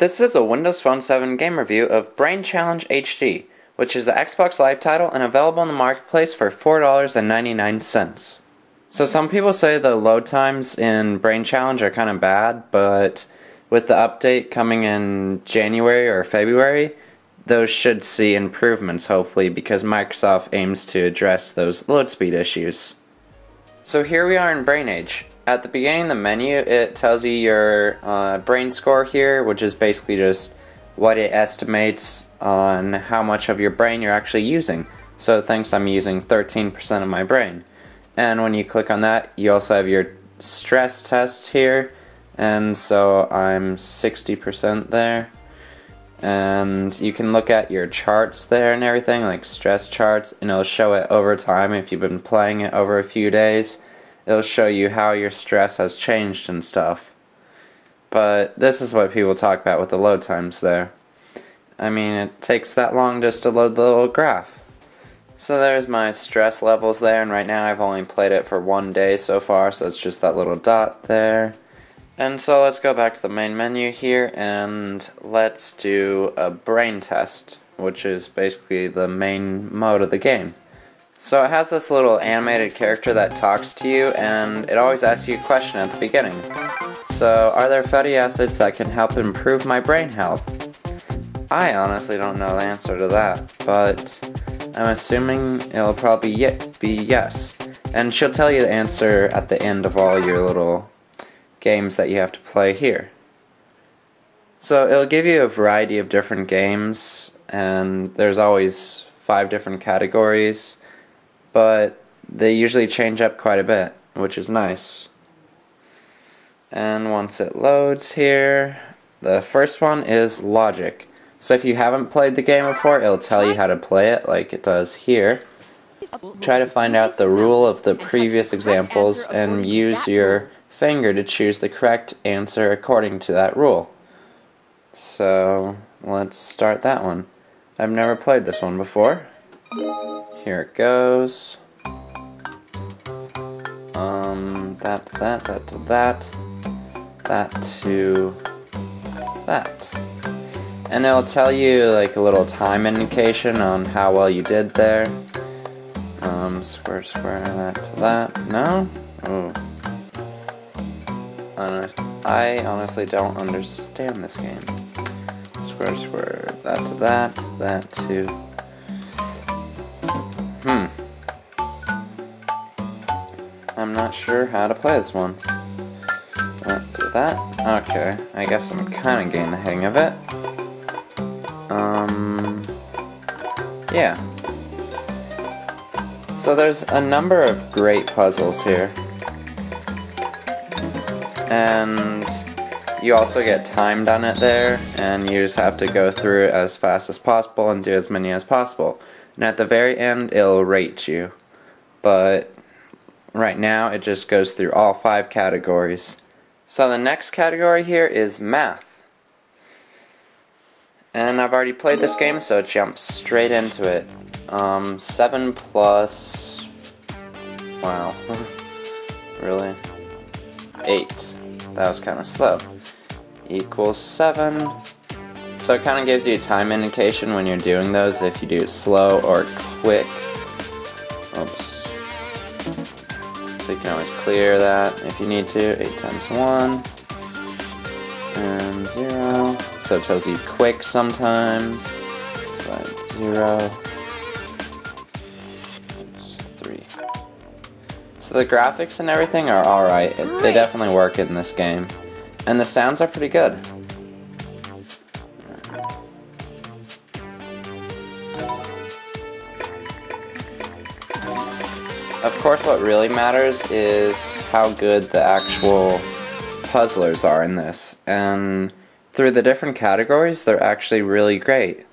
This is a Windows Phone 7 game review of Brain Challenge HD, which is the Xbox Live title and available in the marketplace for $4.99. So some people say the load times in Brain Challenge are kind of bad, but with the update coming in January or February, those should see improvements hopefully, because Microsoft aims to address those load speed issues. So here we are in Brain Age. At the beginning of the menu, it tells you your brain score here, which is basically just what it estimates on how much of your brain you're actually using. So it thinks I'm using 13% of my brain. And when you click on that, you also have your stress test here, and so I'm 60% there. And you can look at your charts there and everything, like stress charts, and it'll show it over time. If you've been playing it over a few days, it'll show you how your stress has changed and stuff. But this is what people talk about with the load times there. I mean, it takes that long just to load the little graph. So there's my stress levels there, and right now I've only played it for 1 day so far, so it's just that little dot there. And so let's go back to the main menu here, and let's do a brain test, which is basically the main mode of the game. So it has this little animated character that talks to you, and it always asks you a question at the beginning. So, are there fatty acids that can help improve my brain health? I honestly don't know the answer to that, but I'm assuming it'll probably be yes. And she'll tell you the answer at the end of all your little games that you have to play here. So it'll give you a variety of different games, and there's always 5 different categories, but they usually change up quite a bit, which is nice. And once it loads here, the first one is logic. So if you haven't played the game before, it'll tell you how to play it like it does here. Try to find out the rule of the previous examples and use your finger to choose the correct answer according to that rule. So let's start that one. I've never played this one before. Here it goes. That to that. And it'll tell you like a little time indication on how well you did there. Square, that to that. No? Oh. I honestly don't understand this game. Square, that to that to... I'm not sure how to play this one. That to that. Okay, I guess I'm kind of getting the hang of it. Yeah. So there's a number of great puzzles here. And you also get timed on it there, and you just have to go through it as fast as possible and do as many as possible. And at the very end, it'll rate you. But right now, it just goes through all 5 categories. So the next category here is math. And I've already played this game, so it jumps straight into it. 7 plus... Wow. Really? 8. That was kind of slow. Equals 7. So it kind of gives you a time indication when you're doing those, if you do it slow or quick. Oops. So you can always clear that if you need to. 8 times 1. And 0. So it tells you quick sometimes. But 0. 3. So the graphics and everything are alright. They definitely work in this game. And the sounds are pretty good. Of course, what really matters is how good the actual puzzlers are in this. And through the different categories, they're actually really great.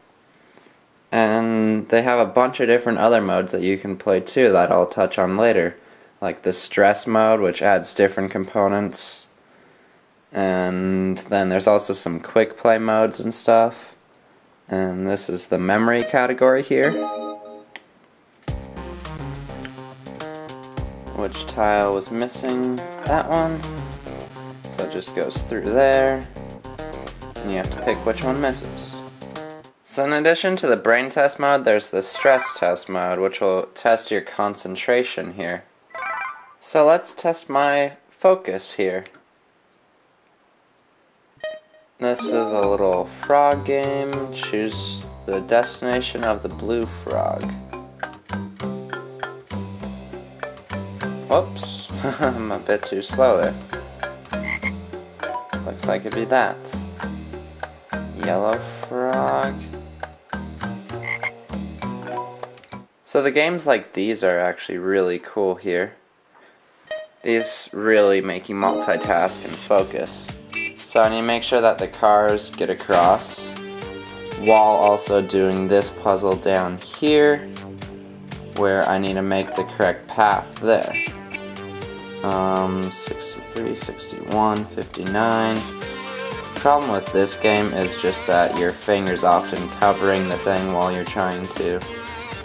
And they have a bunch of different other modes that you can play too that I'll touch on later. Like the stress mode, which adds different components. And then there's also some quick play modes and stuff. And this is the memory category here. Which tile was missing? That one. So it just goes through there. and you have to pick which one misses. So in addition to the brain test mode, there's the stress test mode, which will test your concentration here. So let's test my focus here. This is a little frog game. Choose the destination of the blue frog. Whoops, I'm a bit too slow there. Looks like it'd be that. Yellow frog. So the games like these are actually really cool here. These really make you multitask and focus. So I need to make sure that the cars get across while also doing this puzzle down here where I need to make the correct path there. 63, 61, 59. The problem with this game is just that your finger's often covering the thing while you're trying to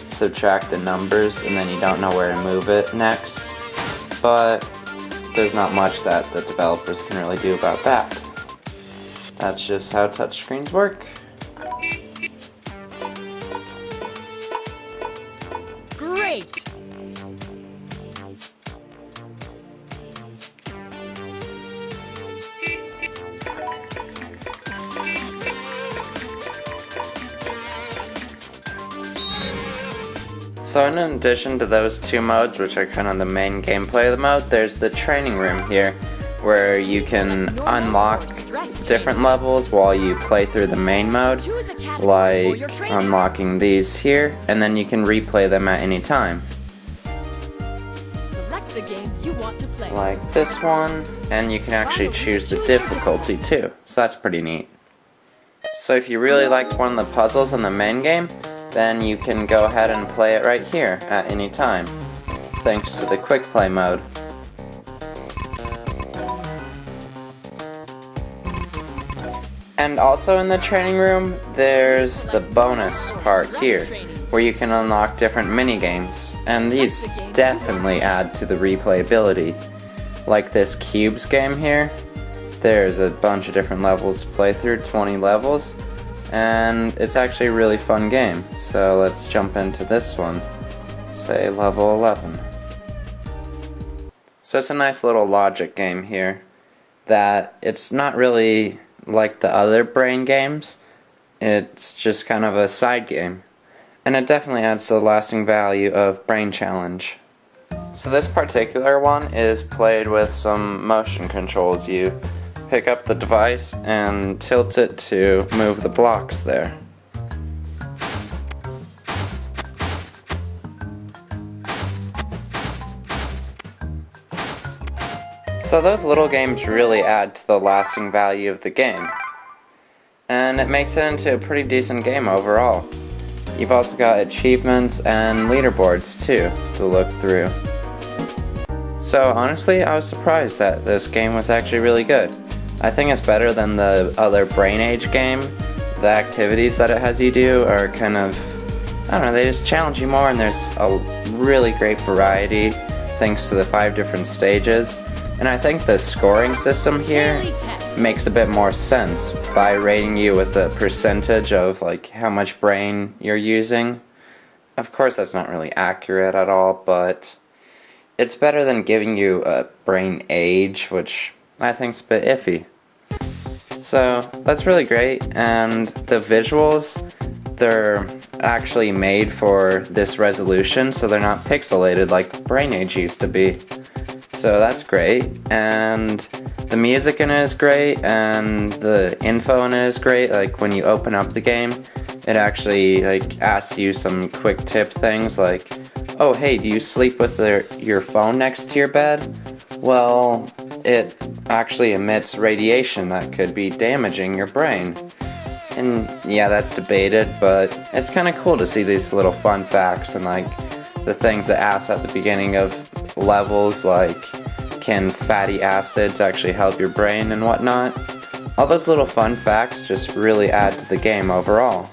subtract the numbers and then you don't know where to move it next. But there's not much that the developers can really do about that. That's just how touchscreens work. Great! So in addition to those two modes, which are kind of the main gameplay of the mode, there's the training room here, where you can unlock different levels while you play through the main mode, like unlocking these here, and then you can replay them at any time. Select the game you want to play. Like this one, and you can actually choose the difficulty too, so that's pretty neat. So if you really liked one of the puzzles in the main game, then you can go ahead and play it right here at any time, thanks to the quick play mode. And also in the training room, there's the bonus part here, where you can unlock different mini-games, and these definitely add to the replayability. Like this cubes game here, there's a bunch of different levels to play through, 20 levels, and it's actually a really fun game. So let's jump into this one, say level 11. So it's a nice little logic game here, that it's not really like the other brain games, it's just kind of a side game. And it definitely adds to the lasting value of Brain Challenge. So this particular one is played with some motion controls. You pick up the device and tilt it to move the blocks there. So those little games really add to the lasting value of the game. And it makes it into a pretty decent game overall. You've also got achievements and leaderboards too to look through. So honestly, I was surprised that this game was actually really good. I think it's better than the other Brain Age game. The activities that it has you do are kind of, I don't know, they just challenge you more, and there's a really great variety thanks to the 5 different stages. And I think the scoring system here makes a bit more sense by rating you with the percentage of like how much brain you're using. Of course that's not really accurate at all, but it's better than giving you a brain age, which I think is a bit iffy. So that's really great, and the visuals, they're actually made for this resolution, so they're not pixelated like Brain Age used to be. So that's great, and the music in it is great, and the info in it is great. Like when you open up the game, it actually like asks you some quick tip things like, oh hey, do you sleep with your phone next to your bed? Well, it actually emits radiation that could be damaging your brain. And yeah, that's debated, but it's kind of cool to see these little fun facts and like the things that ask at the beginning of levels, like can fatty acids actually help your brain and whatnot. All those little fun facts just really add to the game overall.